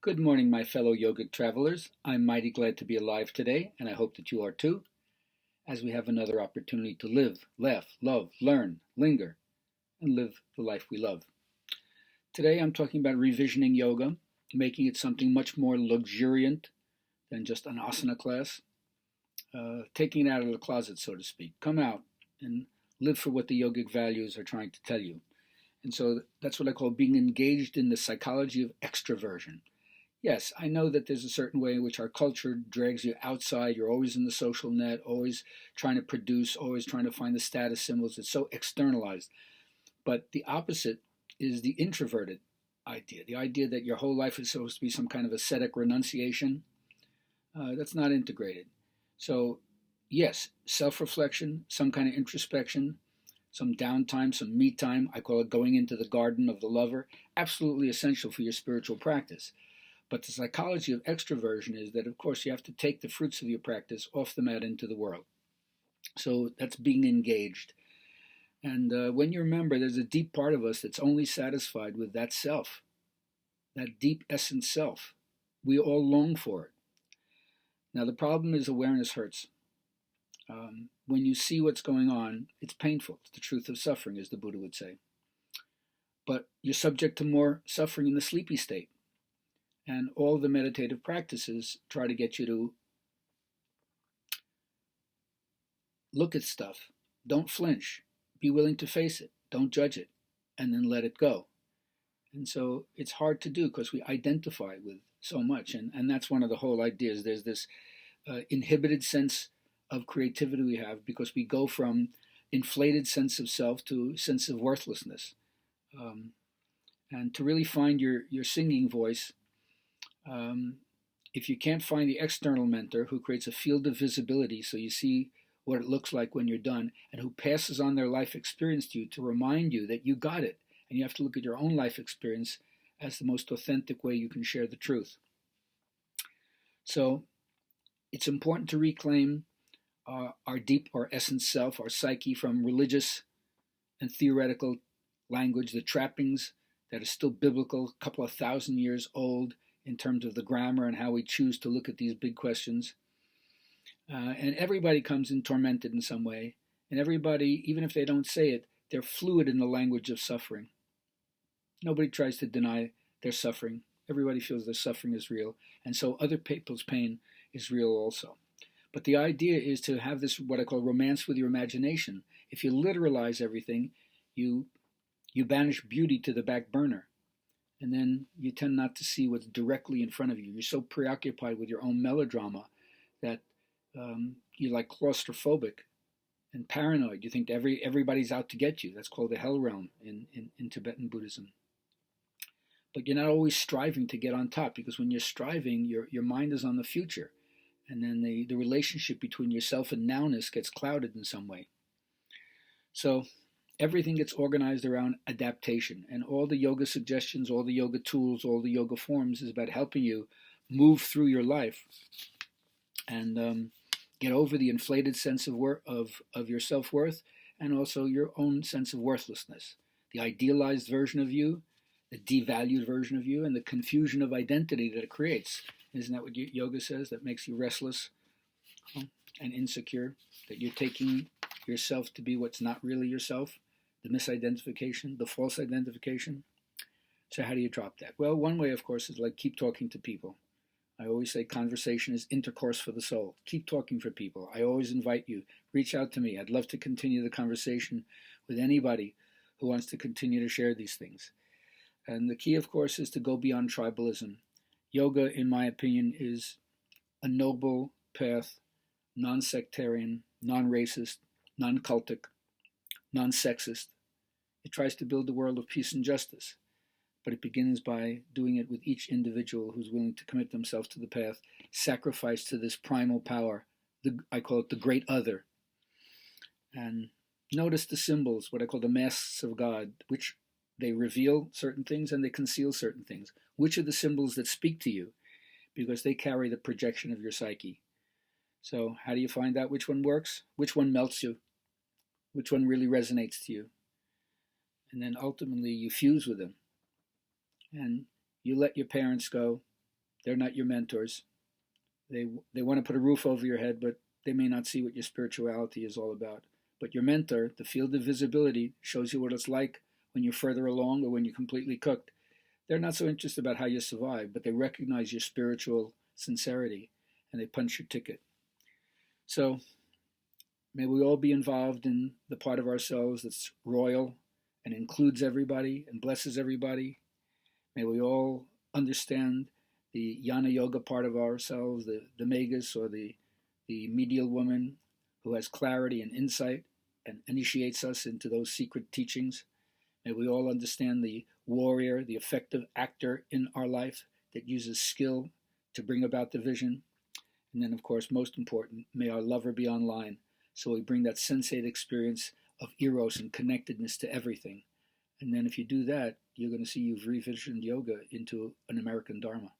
Good morning, my fellow yogic travelers. I'm mighty glad to be alive today, and I hope that you are too, as we have another opportunity to live, laugh, love, learn, linger, and live the life we love. Today I'm talking about revisioning yoga, making it something much more luxuriant than just an asana class, taking it out of the closet, so to speak. Come out and live for what the yogic values are trying to tell you. And so that's what I call being engaged in the psychology of extroversion. Yes, I know that there's a certain way in which our culture drags you outside. You're always in the social net, always trying to produce, always trying to find the status symbols. It's so externalized. But the opposite is the introverted idea, the idea that your whole life is supposed to be some kind of ascetic renunciation. That's not integrated. So, yes, self reflection, some kind of introspection, some downtime, some me time. I call it going into the garden of the lover. Absolutely essential for your spiritual practice. But the psychology of extroversion is that, of course, you have to take the fruits of your practice off the mat into the world. So that's being engaged. And when you remember, there's a deep part of us that's only satisfied with that self, that deep essence self. We all long for it. Now, the problem is awareness hurts. When you see what's going on, it's painful. It's the truth of suffering, as the Buddha would say. But you're subject to more suffering in the sleepy state. And all the meditative practices try to get you to look at stuff. Don't flinch. Be willing to face it. Don't judge it. And then let it go. And so it's hard to do because we identify with so much. And that's one of the whole ideas. There's this inhibited sense of creativity we have because we go from inflated sense of self to sense of worthlessness. And to really find your singing voice, if you can't find the external mentor who creates a field of visibility so you see what it looks like when you're done, and who passes on their life experience to you to remind you that you got it, and you have to look at your own life experience as the most authentic way you can share the truth. So it's important to reclaim our deep, our essence self, our psyche from religious and theoretical language, the trappings that are still biblical, a couple of thousand years old in terms of the grammar and how we choose to look at these big questions. And everybody comes in tormented in some way. And everybody, even if they don't say it, they're fluid in the language of suffering. Nobody tries to deny their suffering. Everybody feels their suffering is real. And so other people's pain is real also. But the idea is to have this, what I call romance with your imagination. If you literalize everything, you banish beauty to the back burner. And then you tend not to see what's directly in front of you. You're so preoccupied with your own melodrama that you're like claustrophobic and paranoid. You think everybody's out to get you. That's called the hell realm in Tibetan Buddhism. But you're not always striving to get on top, because when you're striving, your mind is on the future. And then the relationship between yourself and nowness gets clouded in some way. So everything gets organized around adaptation. And all the yoga suggestions, all the yoga tools, all the yoga forms is about helping you move through your life and get over the inflated sense of your self-worth, and also your own sense of worthlessness, the idealized version of you, the devalued version of you, and the confusion of identity that it creates. Isn't that what yoga says? That makes you restless and insecure, that you're taking yourself to be what's not really yourself, the misidentification, the false identification. So how do you drop that? Well, one way, of course, is like keep talking to people. I always say conversation is intercourse for the soul. Keep talking for people. I always invite you, reach out to me. I'd love to continue the conversation with anybody who wants to continue to share these things. And the key, of course, is to go beyond tribalism. Yoga, in my opinion, is a noble path, non-sectarian, non-racist, non-cultic, non-sexist. It tries to build a world of peace and justice. But it begins by doing it with each individual who's willing to commit themselves to the path, sacrifice to this primal power. I call it the great other. And notice the symbols, what I call the masks of God, which they reveal certain things and they conceal certain things. Which are the symbols that speak to you? Because they carry the projection of your psyche. So how do you find out which one works? Which one melts you? Which one really resonates to you? And then ultimately you fuse with them. And you let your parents go, They're not your mentors. They want to put a roof over your head, but they may not see what your spirituality is all about. But your mentor, the field of visibility, shows you what it's like when you're further along or when you're completely cooked. They're not so interested about how you survive, but they recognize your spiritual sincerity and they punch your ticket. So may we all be involved in the part of ourselves that's royal and includes everybody and blesses everybody. May we all understand the Jnana Yoga part of ourselves, the Magus or the medial woman who has clarity and insight and initiates us into those secret teachings. May we all understand the warrior, the effective actor in our life that uses skill to bring about the vision. And then, of course, most important, may our lover be online, so we bring that sensate experience of eros and connectedness to everything. And then if you do that, you're going to see you've revisioned yoga into an American Dharma.